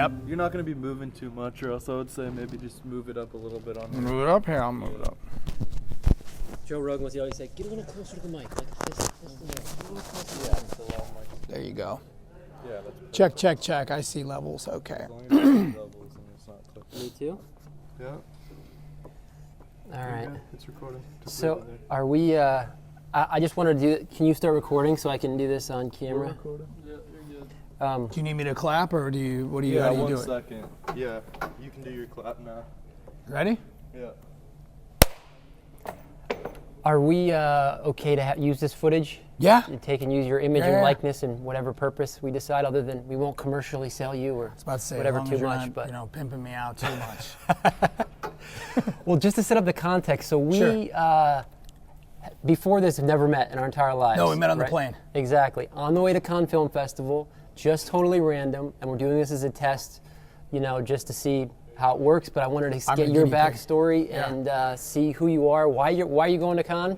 Yep. You're not going to be moving too much, or else I would say maybe just move it up a little bit on Move it up here. I'll move it up. Joe Rogan was always say, get a little closer to the mic, like this. There you go. Yeah, that's Check. I see levels. Okay. as long as you see levels and it's not clicking. Me too? Yeah. All right. Okay, it's recording. Just So leave it there. are we, I just wanted to do, can you start recording so I can do this on camera? Recording? Yeah, you're good. Do you need me to clap or what do you Yeah, how do you do 1 it? second. Yeah, you can do your clap now. Ready? Yeah. Are we okay to use this footage? Yeah. And take and use your image Yeah. and likeness in whatever purpose we decide, other than we won't commercially sell you or I was about to say, whatever as long too as you're much. not, But pimping me out too much. well, just to set up the context, so we Sure. before this have never met in our entire lives. No, we met on the right? plane. Exactly, on the way to Cannes Film Festival, just totally random, and we're doing this as a test, just to see how it works. But I wanted to I'm get the your guinea pig. backstory Yeah. and see who you are. Why are you going to Cannes?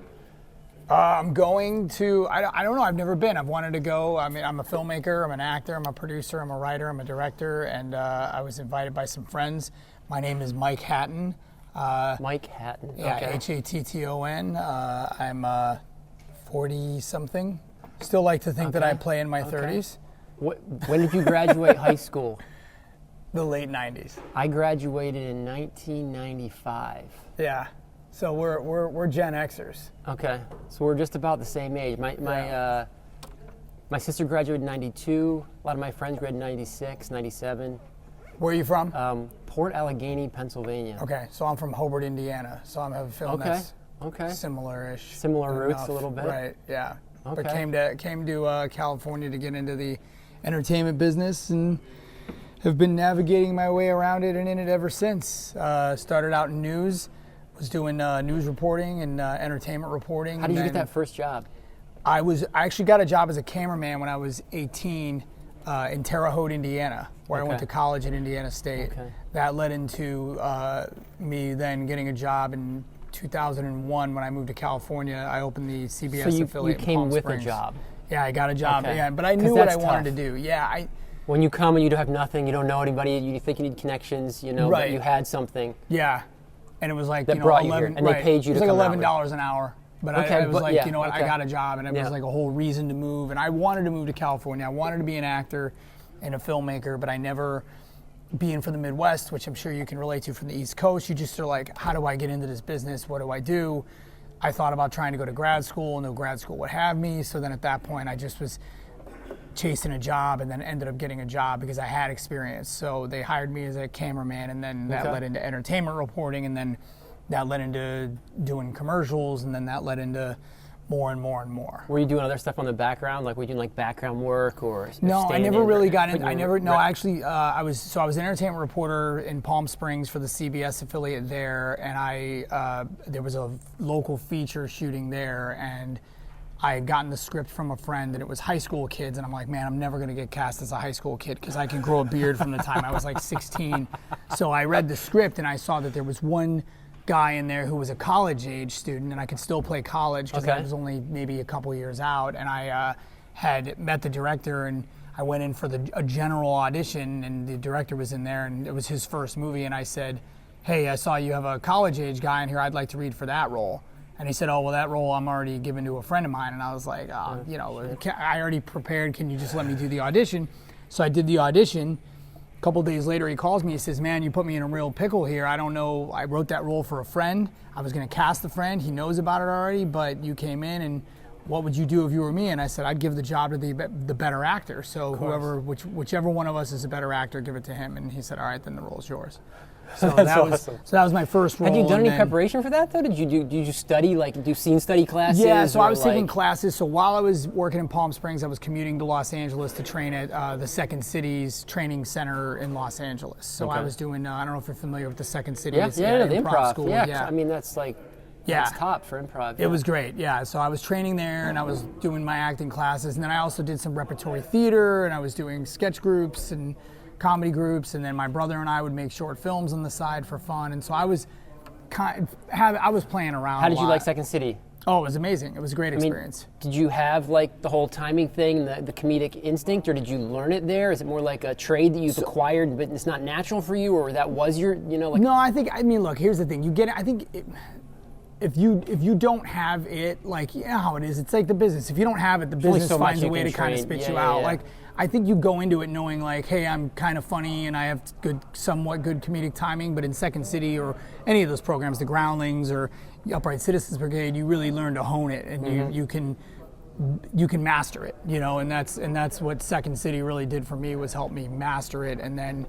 I'm going to, I don't know, I've never been. I've wanted to go. I mean, I'm a filmmaker, I'm an actor, I'm a producer, I'm a writer, I'm a director, and I was invited by some friends. My name is Mike Hatton. Mike Hatton. Yeah, Okay. Hatton. I'm 40-something. Still like to think that I play in my 30s. When did you graduate high school? The late 90s. I graduated in 1995. Yeah. So we're Gen Xers. Okay, so we're just about the same age. My sister graduated in 92. A lot of my friends graduated in 96, 97. Where are you from? Port Allegany, Pennsylvania. Okay, so I'm from Hobart, Indiana. So I'm a film that's Okay. similar-ish. Similar roots enough. a little bit. Right. Yeah. But Okay. came to California to get into the entertainment business and have been navigating my way around it and in it ever since. Started out in news, was doing news reporting and entertainment reporting. How did you get that first job? I actually got a job as a cameraman when I was 18 in Terre Haute, Indiana, where I went to college at Indiana State. Okay. That led into me then getting a job in 2001 when I moved to California. I opened the CBS So you affiliate in came Palm with Springs. a job. Yeah, I got a job. Okay. Yeah, but I 'Cause knew what I that's wanted to tough. do. Yeah, When you come and you don't have nothing, you don't know anybody, you think you need connections, but Right. you had something. yeah, and it was like That brought you here, 11, and they right. paid you It was to like come out $11 an hour. But Okay, I was but like, yeah, you know what, okay. I got a job, and it was Yeah. like a whole reason to move. And I wanted to move to California. I wanted to be an actor and a filmmaker, but I never, being from the Midwest, which I'm sure you can relate to from the East Coast, you just are like, how do I get into this business? What do I do? I thought about trying to go to grad school. No grad school would have me. So then at that point, I just was chasing a job and then ended up getting a job because I had experience. So they hired me as a cameraman, and then that led into entertainment reporting, and then that led into doing commercials, and then that led into more and more and more. Were you doing other stuff on the background? Like were you doing like background work or No, I stand never in really or got put into. I your- never. No, actually, I was an entertainment reporter in Palm Springs for the CBS affiliate there, and there was a local feature shooting there, and I had gotten the script from a friend, and it was high school kids, and I'm like, man, I'm never gonna get cast as a high school kid because I can grow a beard from the time I was like 16. So I read the script, and I saw that there was one guy in there who was a college age student, and I could still play college because I was only maybe a couple years out, and I had met the director, and I went in for a general audition, and the director was in there, and it was his first movie, and I said, hey, I saw you have a college age guy in here, I'd like to read for that role. And he said, oh, well, that role I'm already given to a friend of mine. And I was like, I already prepared, can you just let me do the audition? So I did the audition. A couple days later, he calls me. He says, man, you put me in a real pickle here. I don't know. I wrote that role for a friend. I was going to cast the friend. He knows about it already, but you came in, and what would you do if you were me? And I said, I'd give the job to the better actor. So whichever one of us is a better actor, give it to him. And he said, all right, then the role's yours. So that was my first role. Had you done any preparation for that though? Did you study, like do scene study classes? Yeah, so I was taking classes. So while I was working in Palm Springs, I was commuting to Los Angeles to train at the Second City's training center in Los Angeles. So I was doing, I don't know if you're familiar with the Second City. Yeah, the improv school. Yeah. I mean that's like, that's top for improv. It was great, yeah. So I was training there, and I was doing my acting classes, and then I also did some repertory theater, and I was doing sketch groups and comedy groups, and then my brother and I would make short films on the side for fun, and so I was playing around. How did you like Second City? Oh, it was amazing. It was a great experience. Did you have like the whole timing thing, the comedic instinct, or did you learn it there? Is it more like a trade that you've acquired, but it's not natural for you, or that was your, like? No, I mean, look, here's the thing. You get it. I think if you don't have it, like, you know how it is. It's like the business. If you don't have it, the business so finds much a you way can to kind of train. spit Yeah, you yeah, out. yeah. Like, I think you go into it knowing like, hey, I'm kind of funny and I have somewhat good comedic timing. But in Second City or any of those programs, the Groundlings or Upright Citizens Brigade, you really learn to hone it, and you can master it, and that's what Second City really did for me, was help me master it, and then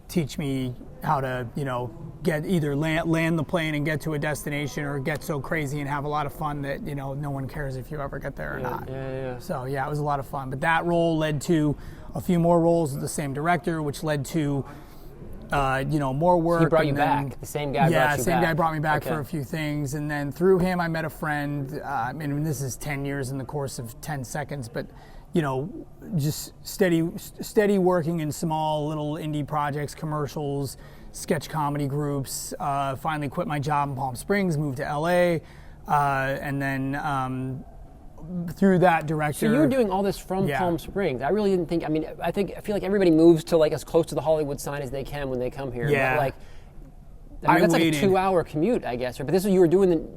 teach me how to, get either land the plane and get to a destination, or get so crazy and have a lot of fun that, no one cares if you ever get there or not. Yeah. So yeah, it was a lot of fun. But that role led to a few more roles with the same director, which led to more work. He brought you back. The same guy brought you back. Yeah, same guy brought me back Okay. for a few things. And then through him, I met a friend. I mean, this is 10 years in the course of 10 seconds, but, just steady working in small little indie projects, commercials, sketch comedy groups. Finally quit my job in Palm Springs, moved to LA. And then through that director. So you were doing all this from Palm Springs. I really didn't think. I feel like everybody moves to like as close to the Hollywood sign as they can when they come here. Yeah. But like, that's like a 2-hour commute, I guess. But this is, you were doing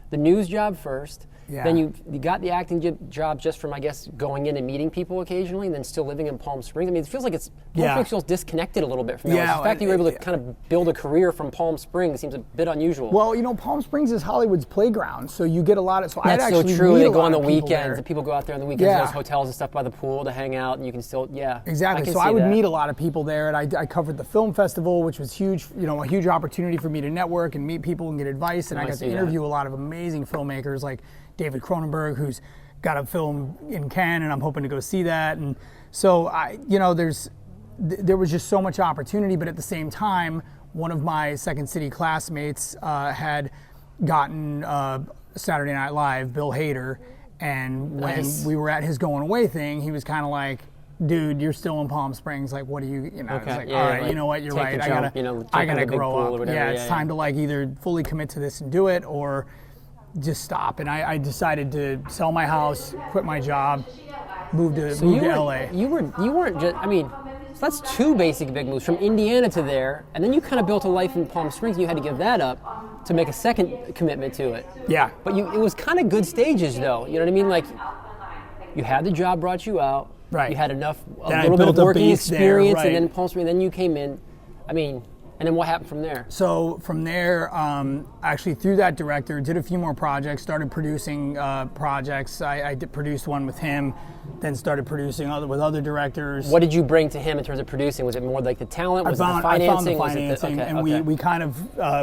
the news job first. Yeah. Then you got the acting job just from, I guess, going in and meeting people occasionally, and then still living in Palm Springs. I mean, it feels like Palm Springs feels disconnected a little bit from LA. The fact that you were able to kind of build a career from Palm Springs seems a bit unusual. Well, Palm Springs is Hollywood's playground, so you get a lot of. So That's I'd so actually true. meet They a go lot on the of people weekends, there. and people go out there on the weekends. Yeah. There's hotels and stuff by the pool to hang out, and you can still, Exactly. So I would meet a lot of people there, and I covered the film festival, which was huge. A huge opportunity for me to network and meet people and get advice. And I got to interview a lot of amazing filmmakers like David Cronenberg, who's got a film in Cannes, and I'm hoping to go see that. And so there was just so much opportunity, but at the same time, one of my Second City classmates had gotten Saturday Night Live, Bill Hader, and when we were at his going away thing, he was kind of like, dude, you're still in Palm Springs. Like, what do you, I was like, all right, you know what, you're right. I gotta grow up. It's time to like either fully commit to this and do it, or just stop. And I decided to sell my house, quit my job, move to LA. You weren't just, so that's two basic big moves, from Indiana to there, and then you kind of built a life in Palm Springs, and you had to give that up to make a second commitment to it. Yeah. But it was kind of good stages, though. You know what I mean? Like, you had the job brought you out. Right. You had a Then little bit of working experience, there, right. and then Palm Springs, and then you came in. And then what happened from there? So from there, actually through that director, did a few more projects, started producing projects. I produced one with him, then started producing with other directors. What did you bring to him in terms of producing? Was it more like the talent? Was it the financing? I found the financing, and we kind of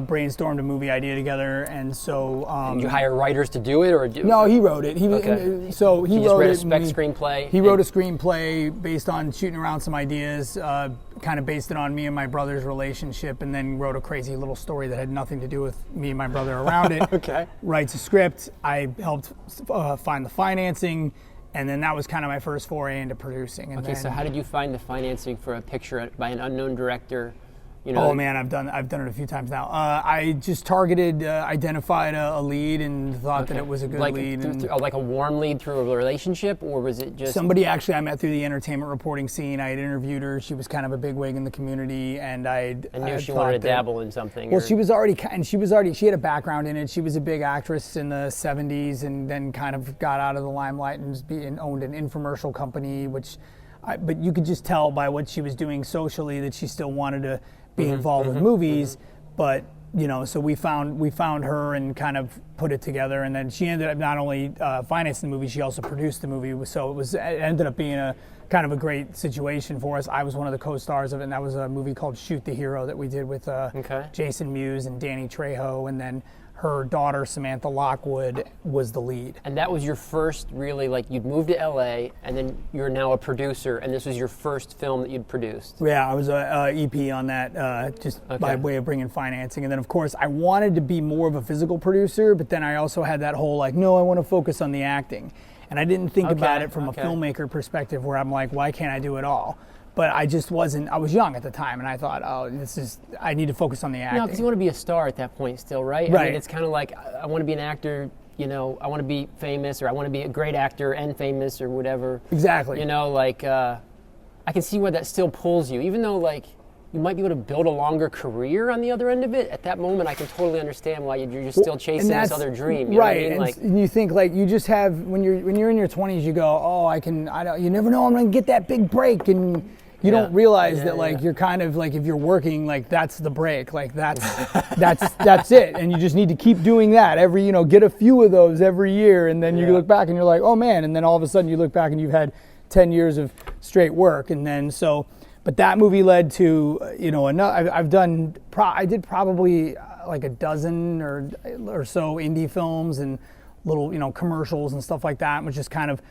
brainstormed a movie idea together. And so, did you hire writers to do it, or no? He wrote it. He wrote just read a spec screenplay. He wrote a screenplay based on shooting around some ideas, kind of based it on me and my brother's relationship, and then wrote a crazy little story that had nothing to do with me and my brother around it. Okay. Writes a script. I helped find the financing. And then that was kind of my first foray into producing. And so how did you find the financing for a picture by an unknown director? Oh man, I've done it a few times now. I just targeted, identified a lead, and thought that it was a good lead. Like a warm lead through a relationship, or was it just somebody actually I met through the entertainment reporting scene? I had interviewed her. She was kind of a bigwig in the community, and I knew she wanted to dabble in something. Well, she had a background in it. She was a big actress in the '70s, and then kind of got out of the limelight and owned an infomercial company, but you could just tell by what she was doing socially that she still wanted to be involved with movies, but so we found her and kind of put it together, and then she ended up not only financing the movie, she also produced the movie. So it ended up being a kind of a great situation for us. I was one of the co-stars of it, and that was a movie called Shoot the Hero that we did with Jason Mewes and Danny Trejo, and then her daughter Samantha Lockwood was the lead. And that was your first really, like, you'd moved to LA, and then you're now a producer, and this was your first film that you'd produced. Yeah, I was a EP on that, by way of bringing financing. And then, of course, I wanted to be more of a physical producer, but then I also had that whole, like, no, I want to focus on the acting. And I didn't think about it from a filmmaker perspective, where I'm like, why can't I do it all? But I just wasn't, I was young at the time, and I thought, I need to focus on the acting. No, because you want to be a star at that point still, right? Right. I mean, it's kind of like, I want to be an actor, you know, I want to be famous, or I want to be a great actor and famous, or whatever. Exactly. You know, like, I can see where that still pulls you, even though, like, you might be able to build a longer career on the other end of it. At that moment, I can totally understand why you're just still chasing this other dream. You right, know what I mean? Like, and you think, like, you just have, when you're in your 20s, you go, oh, I don't, you never know, I'm gonna get that big break, and you don't realize that, like, you're kind of, like, if you're working, like, that's the break, like, that's it, and you just need to keep doing that every, you know, get a few of those every year, and then you look back and you're like, oh man, and then all of a sudden you look back and you've had 10 years of straight work, and then so. But that movie led to, you know, I did probably like a dozen or so indie films and little, you know, commercials and stuff like that, which is kind of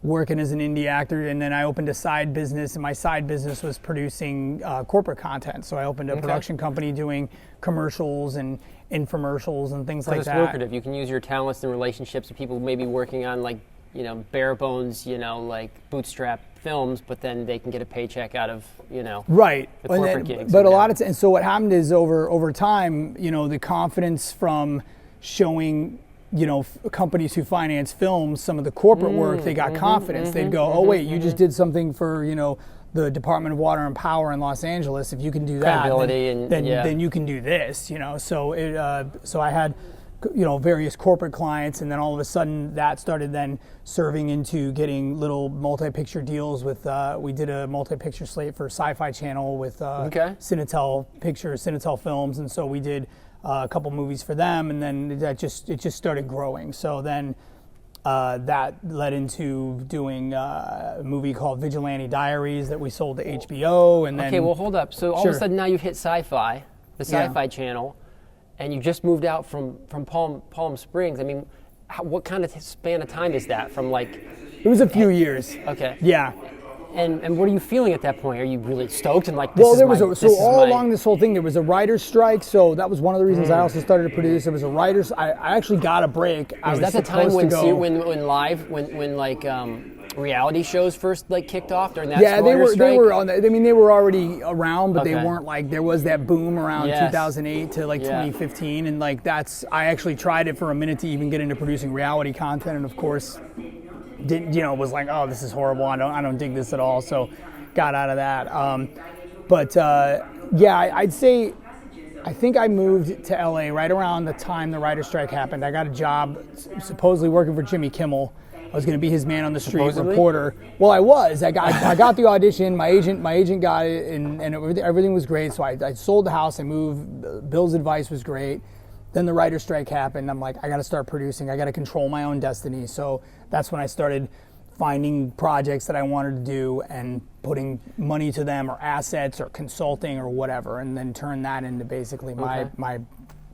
working as an indie actor. And then I opened a side business, and my side business was producing corporate content. So I opened a production company doing commercials and infomercials and things like that. It's lucrative. You can use your talents and relationships with people maybe working on, like, you know, bare bones, you know, like bootstrap films, but then they can get a paycheck out of, you know, right, the corporate gigs. But a lot of and so what happened is over time, you know, the confidence from showing, you know, companies who finance films some of the corporate work, they got confidence. They'd go, oh wait, you just did something for, you know, the Department of Water and Power in Los Angeles. If you can do that, then you can do this, you know. So so I had, you know, various corporate clients, and then all of a sudden that started then serving into getting little multi-picture deals with, we did a multi-picture slate for Sci-Fi Channel with Cinetel Pictures, Cinetel Films, and so we did a couple movies for them, and then it just started growing. So then that led into doing a movie called Vigilante Diaries that we sold to HBO, and then... Okay, well, hold up. So all of a sudden now you've hit Sci-Fi, the Sci-Fi Channel, and you just moved out from Palm Springs. I mean, what kind of span of time is that from, like... It was a few years. Okay. Yeah. And what are you feeling at that point? Are you really stoked and like, along this whole thing, there was a writer's strike, so that was one of the reasons I also started to produce. There was a writer's... I actually got a break. Was that the time when reality shows first, like, kicked off during that they were strike? they were already around, but they weren't, like, there was that boom around 2008 to like 2015, and like I actually tried it for a minute to even get into producing reality content, and of course didn't, you know, was like, oh, this is horrible, I don't dig this at all, so got out of that. I'd say I think I moved to LA right around the time the writer's strike happened. I got a job supposedly working for Jimmy Kimmel. I was going to be his man on the street reporter. Well, I was. I got the audition. My agent got it, and everything was great. So I sold the house. I moved. Bill's advice was great. Then the writer's strike happened. I'm like, I got to start producing. I got to control my own destiny. So that's when I started finding projects that I wanted to do and putting money to them, or assets, or consulting, or whatever, and then turn that into basically my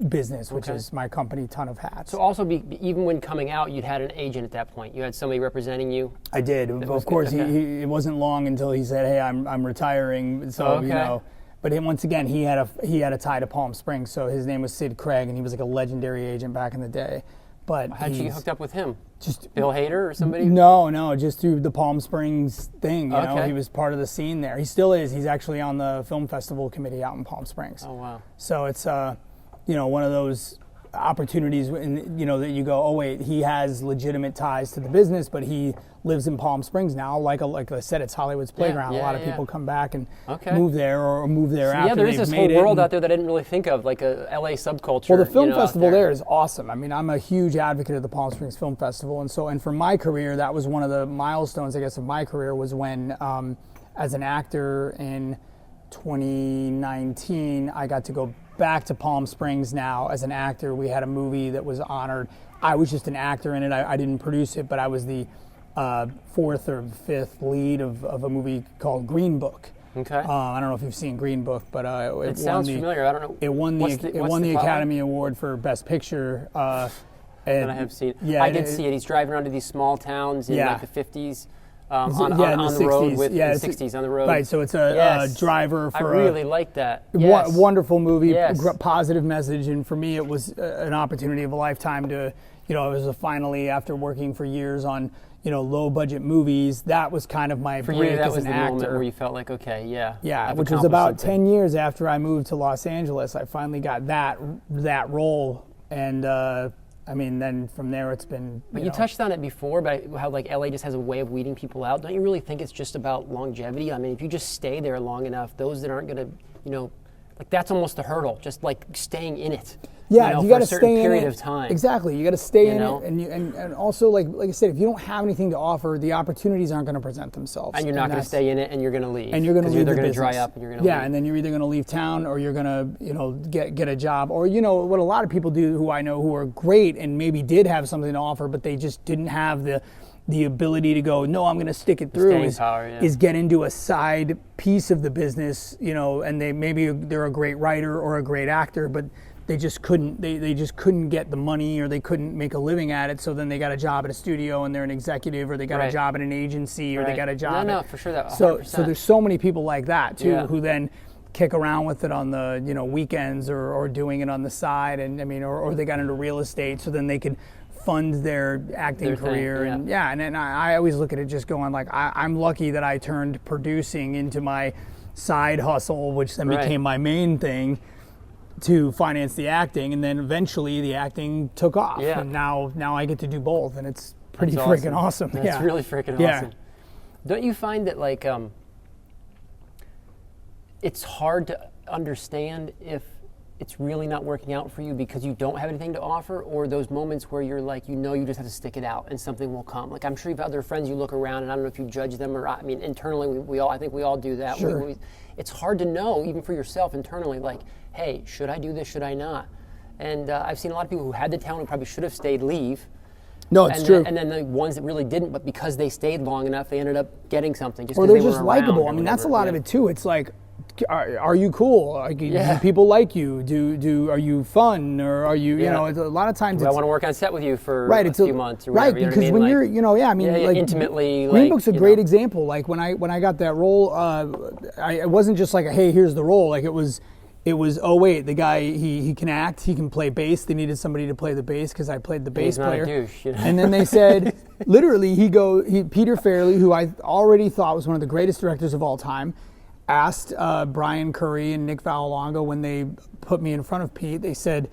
business, which is my company, Ton of Hats. So also, even when coming out, you'd had an agent at that point. You had somebody representing you. I did. Of course, it wasn't long until he said, "Hey, I'm retiring." So you know, but once again, he had a tie to Palm Springs. So his name was Sid Craig, and he was like a legendary agent back in the day. But how'd you get hooked up with him? Just Bill Hader or somebody? No, just through the Palm Springs thing. You know, he was part of the scene there. He still is. He's actually on the film festival committee out in Palm Springs. Oh wow! So it's you know, one of those opportunities, you know, that you go, oh wait, he has legitimate ties to the business, but he lives in Palm Springs now. Like I said, it's Hollywood's playground. A lot of people come back and move there, or move there after they've made it. Yeah, there's this whole world out there that I didn't really think of, like a LA subculture. Well, the film festival there is awesome. I mean, I'm a huge advocate of the Palm Springs Film Festival, and for my career, that was one of the milestones, I guess, of my career, was when, as an actor in 2019, I got to go back to Palm Springs now as an actor. We had a movie that was honored. I was just an actor in it. I didn't produce it, but I was the fourth or fifth lead of a movie called Green Book. Okay. I don't know if you've seen Green Book, but it sounds familiar. I don't know. It won the Academy Award for Best Picture. And I have seen it. Yeah, I did see it. He's driving around to these small towns in like the 50s. On the road with the 60s on the road. Right, so it's a driver for I really like that. Wonderful movie, positive message, and for me it was an opportunity of a lifetime to, you know, it was finally, after working for years on, you know, low budget movies, that was kind of my break as an actor. That was the moment where you felt like, okay, which was about 10 years after I moved to Los Angeles. I finally got that role, and I mean, then from there it's been. But you touched on it before, but how like LA just has a way of weeding people out. Don't you really think it's just about longevity? I mean, if you just stay there long enough, those that aren't going to, like that's almost a hurdle. Just like staying in it. Yeah, you got to stay in period of time. Exactly, you got to stay in it, and also like I said, if you don't have anything to offer, the opportunities aren't going to present themselves. And you're not going to stay in it, and you're going to leave. And you're going to leave. They're going to dry up, and you're going to leave. Yeah, and then you're either going to leave town, or you're going to get a job, or what a lot of people do who I know who are great and maybe did have something to offer, but they just didn't have the ability to go, no, I'm going to stick it through. Is get into a side piece of the business, and they're a great writer or a great actor, but they just couldn't get the money, or they couldn't make a living at it. So then they got a job at a studio and they're an executive, or they got a job at an agency, or they got a job. No, for sure. That 100%. So there's so many people like that too, who then kick around with it on the weekends or doing it on the side, and or they got into real estate, so then they could fund their acting career. And I always look at it just going like, I'm lucky that I turned producing into my side hustle, which then became my main thing, to finance the acting, and then eventually the acting took off, and now I get to do both, and it's pretty freaking awesome. That's really freaking awesome. Don't you find that like it's hard to understand if it's really not working out for you because you don't have anything to offer, or those moments where you're like, you just have to stick it out and something will come? Like, I'm sure you have other friends you look around, and I don't know if you judge them, or internally I think we all do that. Sure. It's hard to know, even for yourself internally, like, hey, should I do this, should I not? And I've seen a lot of people who had the talent who probably should have stayed leave. No, it's true. And then the ones that really didn't, but because they stayed long enough, they ended up getting something. Or they're just likable. I mean, that's a lot of it too. It's like, are you cool? Like, do people like you? Are you fun? Or are you, it's a lot of times I want to work on set with you for a few months or whatever. Right, because when you're, like intimately. Green Book's a great example. Like when I got that role, it wasn't just like, hey, here's the role. Like it was, oh wait, the guy, he can act, he can play bass. They needed somebody to play the bass because I played the bass player. He's not a douche, And then they said, literally, Peter Farrelly, who I already thought was one of the greatest directors of all time, asked Brian Curry and Nick Vallelonga when they put me in front of Pete. He said,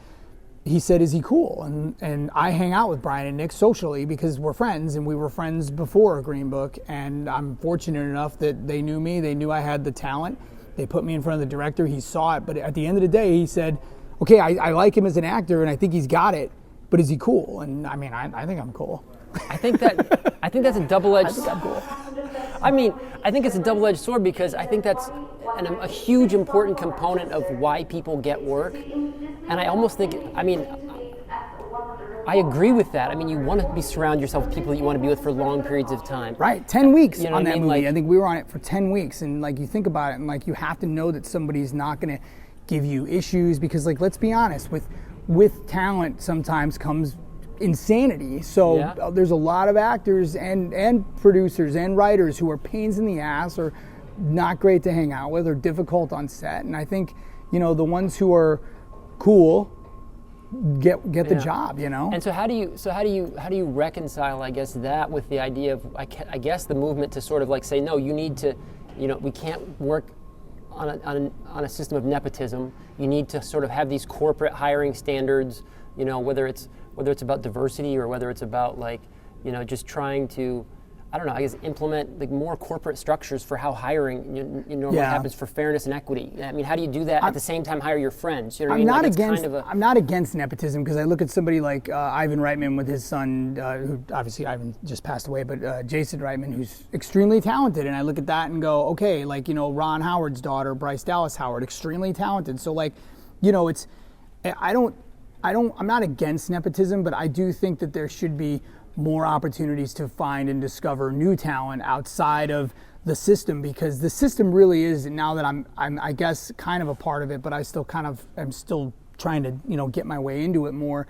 is he cool? And I hang out with Brian and Nick socially because we're friends, and we were friends before Green Book. And I'm fortunate enough that they knew me. They knew I had the talent. They put me in front of the director. He saw it. But at the end of the day, he said, okay, I like him as an actor, and I think he's got it. But is he cool? And I mean, I think I'm cool. I think that's a double-edged. I think I'm cool. I think it's a double-edged sword, because I think that's a huge important component of why people get work. And I almost think, I agree with that. I mean, you want to surround yourself with people that you want to be with for long periods of time. Right, 10 weeks on that movie. Like, I think we were on it for 10 weeks, and like you think about it, and like you have to know that somebody's not going to give you issues, because like, let's be honest, with talent sometimes comes insanity. So there's a lot of actors and producers and writers who are pains in the ass, or not great to hang out with, or difficult on set. And I think, the ones who are cool get the job, And so how do you reconcile, I guess, that with the idea of, I guess, the movement to sort of like say, no, you need to, we can't work on a system of nepotism. You need to sort of have these corporate hiring standards, whether it's about diversity, or whether it's about like, just trying to, I don't know, I guess implement like more corporate structures for how hiring normally happens for fairness and equity. I mean, how do you do that at the same time hire your friends? I'm not against nepotism, because I look at somebody like Ivan Reitman with his son, who obviously Ivan just passed away, but Jason Reitman, who's extremely talented, and I look at that and go, okay, like, Ron Howard's daughter, Bryce Dallas Howard, extremely talented. So like, I'm not against nepotism, but I do think that there should be more opportunities to find and discover new talent outside of the system, because the system really is, now that I'm I guess kind of a part of it, but I still am still trying to get my way into it more.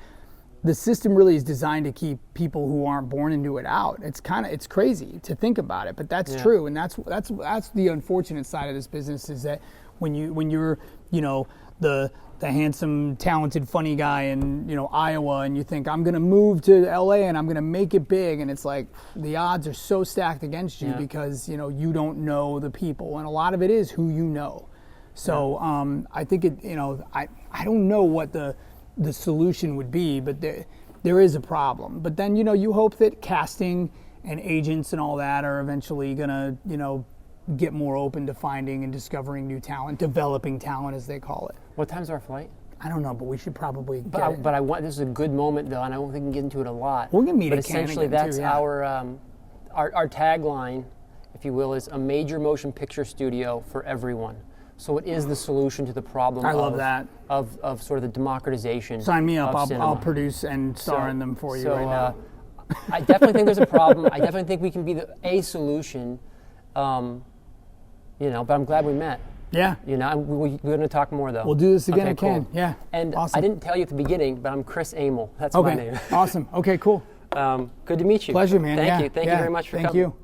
The system really is designed to keep people who aren't born into it out. It's crazy to think about it, but that's true, and that's the unfortunate side of this business, is that when you're the handsome, talented, funny guy in Iowa, and you think, I'm going to move to LA and I'm going to make it big, and it's like the odds are so stacked against you because you don't know the people, and a lot of it is who you know. So I think I don't know what the solution would be, but there is a problem. But then, you hope that casting and agents and all that are eventually going to, get more open to finding and discovering new talent, developing talent, as they call it. What time's our flight? I don't know, but we should probably get it. But I want, this is a good moment, though, and I don't think we can get into it a lot. We're going to meet But at Cannes essentially, again, that's too, yeah. our tagline, if you will, is a major motion picture studio for everyone. So it is the solution to the problem I love that. Of sort of the democratization. Sign me up. of cinema. I'll produce and star in them for you right now. I definitely think there's a problem. I definitely think we can be a solution. But I'm glad we met. Yeah. We're going to talk more, though. We'll do this again Okay, at Cannes. cool. Yeah. And awesome. I didn't tell you at the beginning, but I'm Chris Amell. That's my name. Awesome. Okay, cool. Good to meet you. Pleasure, man. Thank yeah. you. Thank you very much for coming. Thank you.